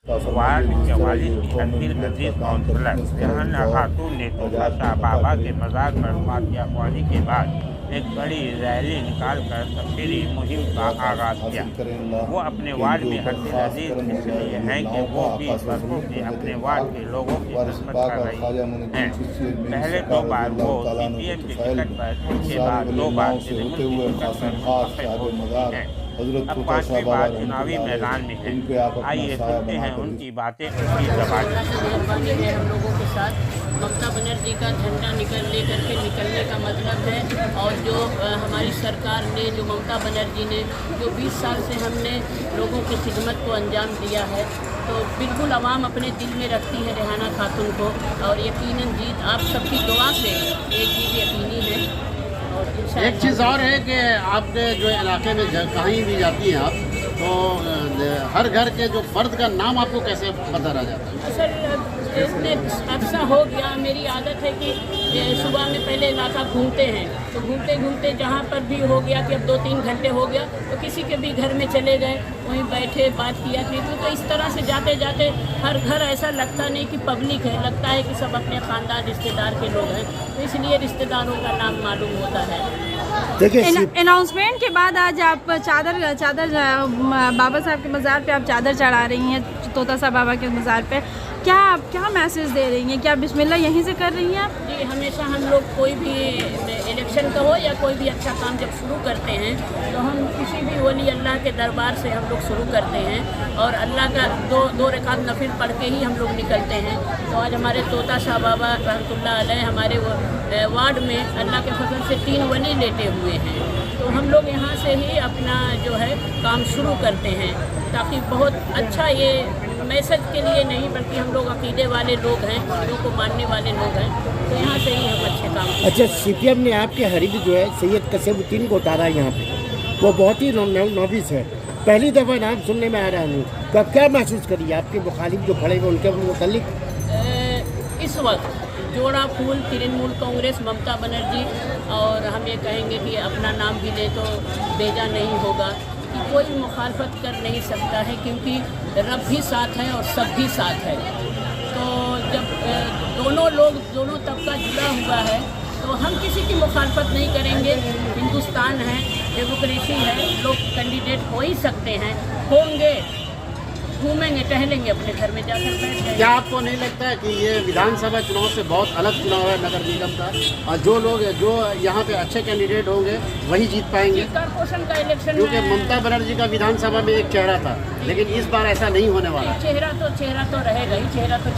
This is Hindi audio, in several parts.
वार्ड 44 की तब्दील अजीज काउंसलर जहाना खातून ने तोता शाह बाबा के मज़ार पर फातिहा ख्वानी के बाद एक बड़ी रैली निकालकर तफसीरी मुहिम का आगाज़ किया। वो अपने वार्ड में हर दिल अजीज इसलिए हैं कि वो 20 वर्षों से अपने वार्ड के लोगों की खिदमत कर रही हैं। पहले 2 बार वो CPM के टिकट पर, इसके बाद 2 बार तृणमूल के टिकट पर मुंतखब हो चुकी हैं। अब 5वीं बार चुनावी मैदान में है। आइए सुनते हैं उनकी बातें उनकी ज़बान। मेहरबानी है हम लोगों के साथ। ममता बनर्जी का झंडा निकलने का मतलब है, और जो हमारी सरकार ने, जो ममता बनर्जी ने जो 20 साल से हमने लोगों की खिदमत को अंजाम दिया है, तो बिल्कुल आवाम अपने दिल में रखती है रेहाना खातून को, और यकीनन जीत आप सबकी दुआ से ये जीत यकीनी है। एक चीज़ और है कि आपके जो इलाके में कहीं भी जाती हैं आप, तो हर घर के जो फर्द का नाम आपको कैसे पता रह जाता है? सर इसने ऐसा हो गया, मेरी आदत है कि सुबह में पहले इलाका घूमते हैं, तो घूमते घूमते जहाँ पर भी हो गया कि अब 2-3 घंटे हो गया, तो किसी के भी घर में चले गए, वहीं बैठे बात किया कि तो इस तरह से जाते जाते हर घर ऐसा लगता नहीं कि पब्लिक है, लगता है कि सब अपने ख़ानदान रिश्तेदार के लोग हैं, तो इसलिए रिश्तेदारों का नाम मालूम होता है। देखिए अनाउंसमेंट के बाद आज आप चादर बाबा साहब के मज़ार पे आप चादर चढ़ा रही हैं, तोता साहब बाबा के मज़ार पे, क्या मैसेज दे रही हैं? क्या बिस्मिल्लाह यहीं से कर रही हैं आप? जी, हमेशा हम लोग कोई भी इलेक्शन का हो या कोई भी अच्छा काम जब शुरू करते हैं, तो हम किसी भी वली अल्लाह के दरबार से हम लोग शुरू करते हैं, और अल्लाह का दो रकात नफिल पढ़ के ही हम लोग निकलते हैं। तो आज हमारे तोता शाह बाबा रहमतुल्लाह अलैह हमारे वार्ड में अल्लाह के फजल से 3 वली लेटे हुए हैं, तो हम लोग यहाँ से ही अपना जो है काम शुरू करते हैं, ताकि बहुत अच्छा ये मैसेज के लिए नहीं, बल्कि हम लोग अकीदे वाले लोग हैं, लोगों को मानने वाले लोग हैं, तो यहाँ से ही हम अच्छे काम करते हैं। अच्छा, CPM ने आपके हरीफ जो है सैयद कसीमुद्दीन को उतारा है यहाँ पे, वो बहुत ही नोविस है, पहली दफ़ा नाम सुनने में आ रहा हूँ, तो आप क्या महसूस करिए आपके मुखालिफ जो खड़े हुए उनके मुतालिक? इस वक्त जोड़ा फूल तृणमूल कांग्रेस ममता बनर्जी, और हम ये कहेंगे कि अपना नाम भी ले तो बेजा नहीं होगा, कि कोई मुखालफत कर नहीं सकता है, क्योंकि रब भी साथ है और सब भी साथ है। तो जब दोनों तबका जुड़ा हुआ है, तो हम किसी की मुखालफत नहीं करेंगे। हिंदुस्तान है, डेमोक्रेसी है, लोग कैंडिडेट हो ही सकते हैं, होंगे, घूमेंगे टहलेंगे अपने घर में जाकर बैठ जाएंगे। क्या आपको नहीं लगता है कि ये विधानसभा चुनाव से बहुत अलग चुनाव है नगर निगम का, और जो लोग जो यहाँ पे अच्छे कैंडिडेट होंगे वही जीत पाएंगे? कॉर्पोरेशन का इलेक्शन, क्योंकि ममता बनर्जी का विधानसभा में एक चेहरा था, लेकिन इस बार ऐसा नहीं होने वाला। चेहरा तो रहेगा ही,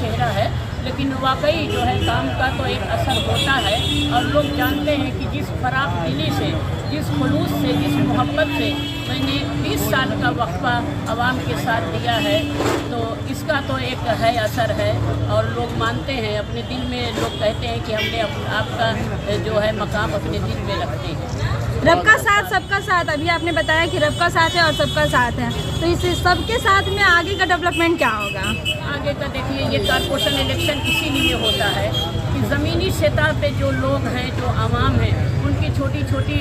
चेहरा है, लेकिन वाकई जो है काम का तो एक असर होता है, और लोग जानते हैं कि जिस फराख दिली से, जिस खुलूस से, जिस मोहब्बत से मैंने 20 साल का वक्फा आवाम के साथ दिया है, तो इसका तो एक है असर है, और लोग मानते हैं अपने दिल में, लोग कहते हैं कि हमने आपका जो है मकाम अपने दिल में रखते हैं। रब का साथ सबका साथ, अभी आपने बताया कि रब का साथ है और सबका साथ है, तो इस सबके साथ में आगे का डेवलपमेंट क्या होगा? आगे का देखिए, ये कॉर्पोरेशन इलेक्शन इसीलिए होता है कि ज़मीनी सतह पे जो लोग हैं, जो आवाम हैं, उनकी छोटी छोटी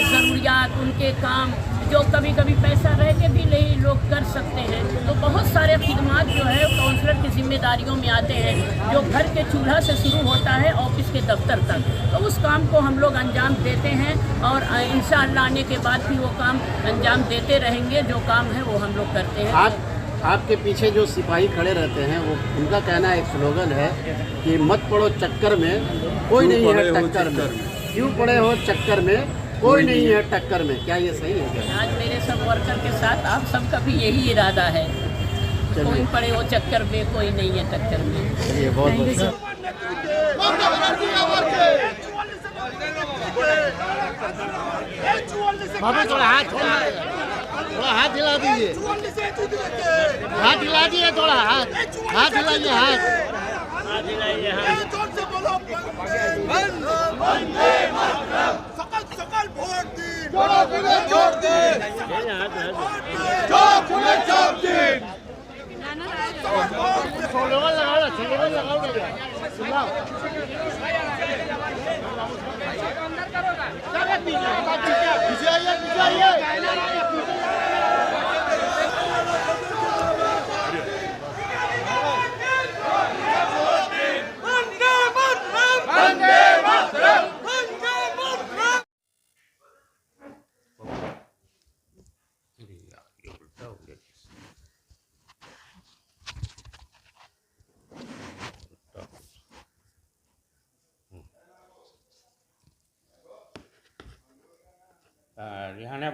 ज़रूरियात, उनके काम जो कभी कभी पैसा रह के भी नहीं लोग कर सकते हैं, तो बहुत सारे खिदमात जो है काउंसलर की जिम्मेदारियों में आते हैं, जो घर के चूल्हा से शुरू होता है ऑफिस के दफ्तर तक, तो उस काम को हम लोग अंजाम देते हैं, और इंशाअल्लाह आने के बाद भी वो काम अंजाम देते रहेंगे, जो काम है वो हम लोग करते हैं। आपके पीछे जो सिपाही खड़े रहते हैं, वो उनका कहना एक स्लोगन है कि मत पड़ो चक्कर में, कोई नहीं है टक्कर में, क्यों पड़े हो चक्कर में, कोई नहीं है टक्कर में। क्या ये सही है क्या? आज मेरे सब वर्कर के साथ आप सबका भी यही इरादा है, कोई पड़े हो चक्कर में, कोई नहीं है टक्कर में। चलिए, बहुत बहुत बाबा थोड़ा हाथ हिला दीजिए, हाथ हिला दिए, थोड़ा हाथ हिलाइए, हाथ हिलाइए, सकल वोट दिन, छोड़ दे,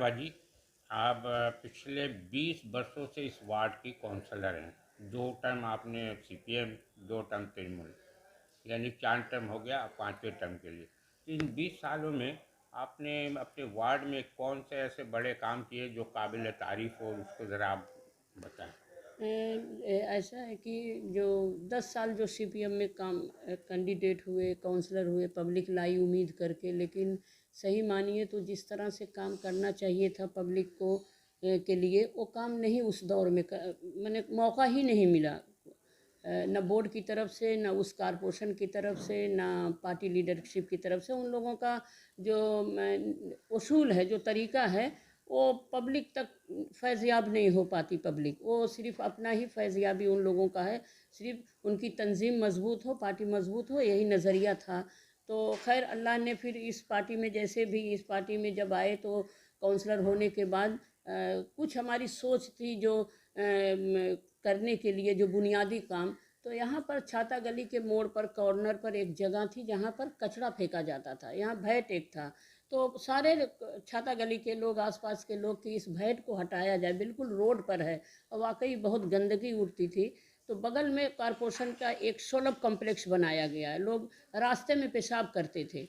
साहिबा जी, आप पिछले 20 वर्षों से इस वार्ड की काउंसलर हैं। 2 टर्म आपने CPM, 2 टर्म तृणमूल, यानी 4 टर्म हो गया, 5वें टर्म के लिए। इन 20 सालों में आपने अपने वार्ड में कौन से ऐसे बड़े काम किए जो काबिल तारीफ़ हो, उसको ज़रा आप बताएं। ऐसा है कि जो 10 साल जो CPM में काम कैंडिडेट हुए, काउंसलर हुए, पब्लिक लाई उम्मीद करके, लेकिन सही मानिए तो जिस तरह से काम करना चाहिए था पब्लिक को के लिए, वो काम नहीं उस दौर में मैंने मौका ही नहीं मिला, न बोर्ड की तरफ से, न उस कारपोरेशन की तरफ से, न पार्टी लीडरशिप की तरफ से। उन लोगों का जो उसूल है, जो तरीका है, वो पब्लिक तक फैज़याब नहीं हो पाती। पब्लिक वो सिर्फ़ अपना ही फैज़याबी उन लोगों का है, सिर्फ उनकी तंजीम मजबूत हो, पार्टी मजबूत हो, यही नज़रिया था। तो खैर अल्लाह ने फिर इस पार्टी में, जैसे भी इस पार्टी में जब आए तो काउंसलर होने के बाद कुछ हमारी सोच थी जो करने के लिए, जो बुनियादी काम। तो यहाँ पर छाता गली के मोड़ पर कॉर्नर पर एक जगह थी जहाँ पर कचरा फेंका जाता था, यहाँ भैट एक था। तो सारे छाता गली के लोग, आसपास के लोग कि इस भैट को हटाया जाए, बिल्कुल रोड पर है और वाकई बहुत गंदगी उड़ती थी। तो बगल में कारपोरेशन का एक सोलर कॉम्प्लेक्स बनाया गया है, लोग रास्ते में पेशाब करते थे।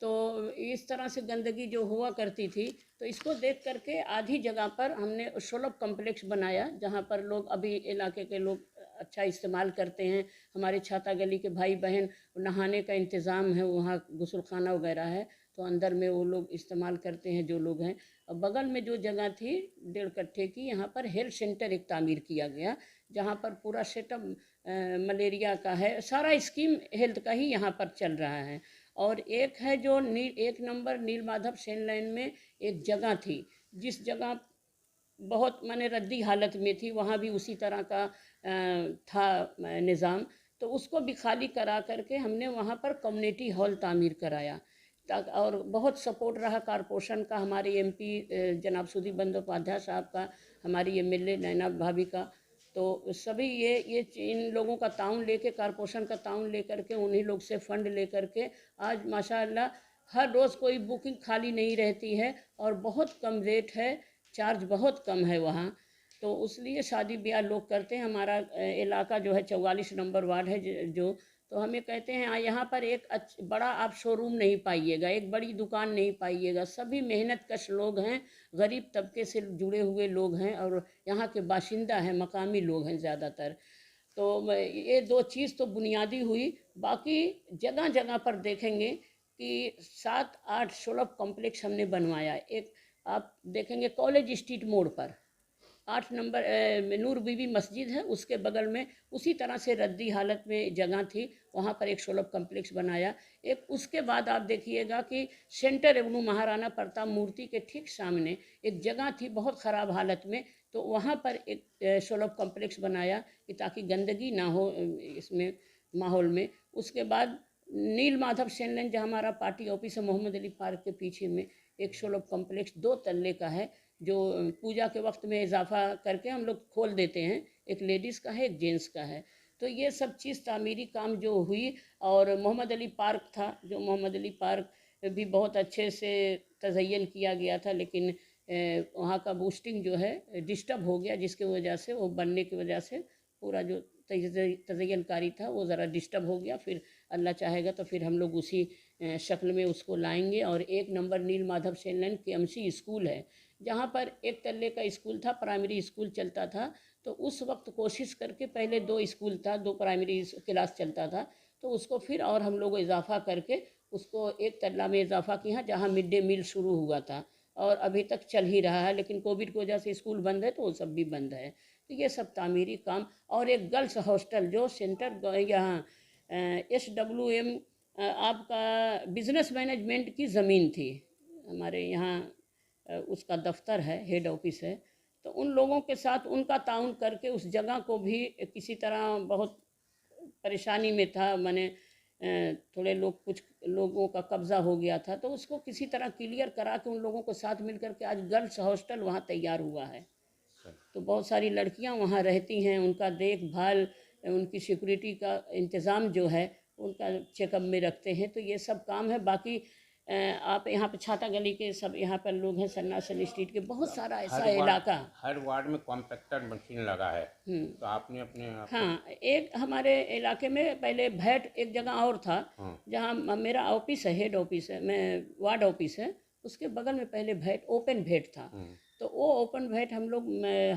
तो इस तरह से गंदगी जो हुआ करती थी, तो इसको देख करके आधी जगह पर हमने सोलर कॉम्प्लेक्स बनाया, जहाँ पर लोग, अभी इलाके के लोग अच्छा इस्तेमाल करते हैं। हमारे छाता गली के भाई बहन, नहाने का इंतज़ाम है, वहाँ गुसलखाना वगैरह है, तो अंदर में वो लोग इस्तेमाल करते हैं जो लोग हैं। और बगल में जो जगह थी 1.5 कट्ठे की, यहाँ पर हेल्थ सेंटर एक तामीर किया गया, जहाँ पर पूरा सेटअप मलेरिया का है, सारा स्कीम हेल्थ का ही यहाँ पर चल रहा है। और एक है जो 1 नंबर नील माधव सेन लाइन में एक जगह थी, जिस जगह बहुत माने रद्दी हालत में थी, वहाँ भी उसी तरह का था निज़ाम। तो उसको भी खाली करा करके हमने वहाँ पर कम्युनिटी हॉल तामीर कराया। और बहुत सपोर्ट रहा कारपोरेशन का, हमारे MP जनाब सुधीर बंदोपाध्याय साहब का, हमारी MLA नैना भाभी का। तो सभी ये इन लोगों का ताउन लेके, कारपोरेशन का ताउन लेकर के, उन्हीं लोग से फंड लेकर के आज माशाअल्लाह हर रोज़ कोई बुकिंग खाली नहीं रहती है और बहुत कम रेट है, चार्ज बहुत कम है वहाँ। तो उसलिए शादी ब्याह लोग करते हैं। हमारा इलाका जो है 44 नंबर वार्ड है जो, तो हमें कहते हैं यहाँ पर एक बड़ा आप शोरूम नहीं पाइएगा, एक बड़ी दुकान नहीं पाइएगा। सभी मेहनत कश लोग हैं, गरीब तबके से जुड़े हुए लोग हैं और यहाँ के बाशिंदा हैं, मकामी लोग हैं ज़्यादातर। तो ये 2 चीज़ तो बुनियादी हुई। बाकी जगह जगह पर देखेंगे कि 7-8 सोलर कॉम्प्लेक्स हमने बनवाया। एक आप देखेंगे कॉलेज स्ट्रीट मोड़ पर 8 नंबर नूर बीबी मस्जिद है, उसके बगल में उसी तरह से रद्दी हालत में जगह थी, वहाँ पर एक सोलर कॉम्प्लेक्स बनाया। एक उसके बाद आप देखिएगा कि सेंटर एवेन्यू महाराणा प्रताप मूर्ति के ठीक सामने एक जगह थी बहुत ख़राब हालत में, तो वहाँ पर एक सोलर कॉम्प्लेक्स बनाया कि ताकि गंदगी ना हो इसमें माहौल में। उसके बाद नील माधव सेन लाइन, जहाँ हमारा पार्टी ऑफिस है, मोहम्मद अली पार्क के पीछे में एक सोलर कॉम्प्लेक्स 2 तल्ले का है, जो पूजा के वक्त में इजाफा करके हम लोग खोल देते हैं। एक लेडीज़ का है, एक जेंट्स का है। तो ये सब चीज़ तामीरी काम जो हुई। और मोहम्मद अली पार्क था, जो मोहम्मद अली पार्क भी बहुत अच्छे से तज़य्यन किया गया था, लेकिन वहाँ का बूस्टिंग जो है डिस्टर्ब हो गया, जिसकी वजह से वो बनने की वजह से पूरा जो तज़य्यनकारी था वो ज़रा डिस्टर्ब हो गया। फिर अल्लाह चाहेगा तो फिर हम लोग उसी शक्ल में उसको लाएंगे। और 1 number Nil Madhav Sen lane KMC school है, जहाँ पर 1 तल्ले का स्कूल था, प्राइमरी स्कूल चलता था। तो उस वक्त कोशिश करके, पहले 2 स्कूल था, 2 प्राइमरी क्लास चलता था, तो उसको फिर और हम लोग इजाफा करके उसको 1 तल्ला में इजाफा किया, जहाँ मिड डे मील शुरू हुआ था और अभी तक चल ही रहा है। लेकिन कोविड की वजह से स्कूल बंद है, तो वो सब भी बंद है। तो ये सब तामीरी काम। और एक गर्ल्स हॉस्टल जो सेंटर यहाँ SWM आपका बिज़नेस मैनेजमेंट की ज़मीन थी, हमारे यहाँ उसका दफ्तर है, हेड ऑफिस है। तो उन लोगों के साथ उनका ताउन करके उस जगह को भी किसी तरह, बहुत परेशानी में था, मैंने थोड़े लोग, कुछ लोगों का कब्ज़ा हो गया था, तो उसको किसी तरह क्लियर करा के उन लोगों को साथ मिल कर के आज गर्ल्स हॉस्टल वहाँ तैयार हुआ है। तो बहुत सारी लड़कियाँ वहाँ रहती हैं, उनका देखभाल, उनकी सिक्योरिटी का इंतज़ाम जो है उनका चेकअप में रखते हैं। तो ये सब काम है। बाकी आप यहाँ पे छाता गली के सब यहाँ पर लोग हैं, सन्नासन स्ट्रीट के, बहुत सारा ऐसा इलाका। हर वार्ड में कॉम्पैक्टर मशीन लगा है, तो आपने अपने हाँ, एक हमारे इलाके में पहले भैट एक जगह और था, जहाँ मेरा ऑफिस है, हेड ऑफिस है, मैं वार्ड ऑफिस है, उसके बगल में पहले भैट ओपन भैट था। तो वो ओपन भैट हम लोग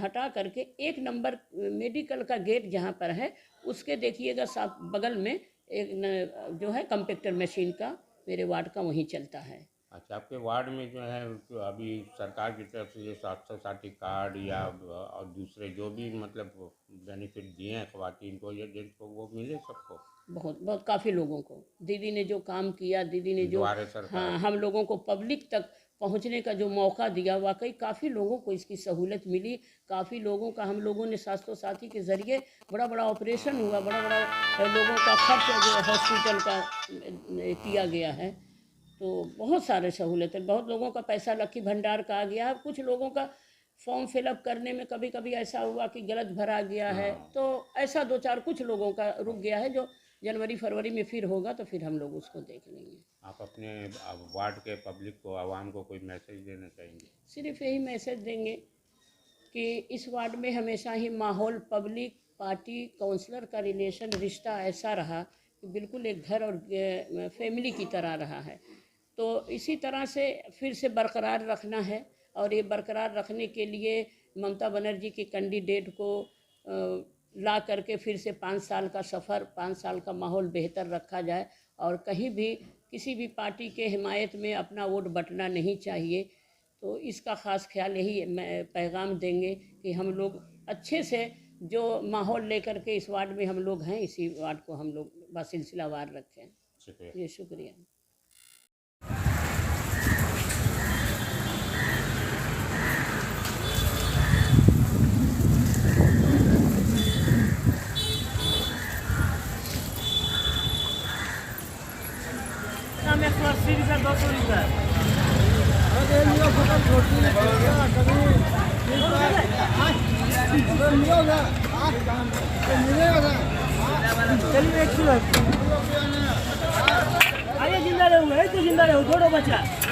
हटा करके 1 नंबर मेडिकल का गेट जहाँ पर है उसके देखिएगा साफ बगल में एक जो है कॉम्पैक्टर मशीन का मेरे वार्ड का वहीं चलता है। अच्छा, आपके वार्ड में जो है तो अभी सरकार की तरफ से जो 760 कार्ड या और दूसरे जो भी मतलब बेनिफिट दिए हैं ख़वातीन को या जेंट्स को, वो मिले सबको? बहुत काफ़ी लोगों को दीदी ने जो काम किया, दीदी ने जो हाँ हम लोगों को पब्लिक तक पहुंचने का जो मौका दिया, वाकई काफ़ी लोगों को इसकी सहूलत मिली। काफ़ी लोगों का हम लोगों ने स्वास्थ्य साथी के ज़रिए बड़ा बड़ा ऑपरेशन हुआ, बड़ा बड़ा लोगों का खर्च जो हॉस्पिटल का किया गया है। तो बहुत सारे सहूलत है, बहुत लोगों का पैसा लक्की भंडार का आ गया है। कुछ लोगों का फॉर्म फिलअप करने में कभी कभी ऐसा हुआ कि गलत भरा गया है, तो ऐसा 2-4 कुछ लोगों का रुक गया है, जो जनवरी फरवरी में फिर होगा तो फिर हम लोग उसको देख लेंगे। आप अपने वार्ड के पब्लिक को, आवाम को कोई मैसेज देना चाहेंगे? सिर्फ यही मैसेज देंगे कि इस वार्ड में हमेशा ही माहौल पब्लिक पार्टी काउंसलर का रिलेशन रिश्ता ऐसा रहा कि बिल्कुल एक घर और फैमिली की तरह रहा है। तो इसी तरह से फिर से बरकरार रखना है, और ये बरकरार रखने के लिए ममता बनर्जी के कैंडिडेट को ला करके फिर से 5 साल का सफ़र, 5 साल का माहौल बेहतर रखा जाए, और कहीं भी किसी भी पार्टी के हिमायत में अपना वोट बंटना नहीं चाहिए। तो इसका ख़ास ख्याल यही पैगाम देंगे कि हम लोग अच्छे से जो माहौल लेकर के इस वार्ड में हम लोग हैं, इसी वार्ड को हम लोग बासिलसिलावार रखें। शुक्रिया। ये शुक्रिया। आइए जिंदा रहूँगा, तो जिंदा रहूँ, छोड़ो बच्चा।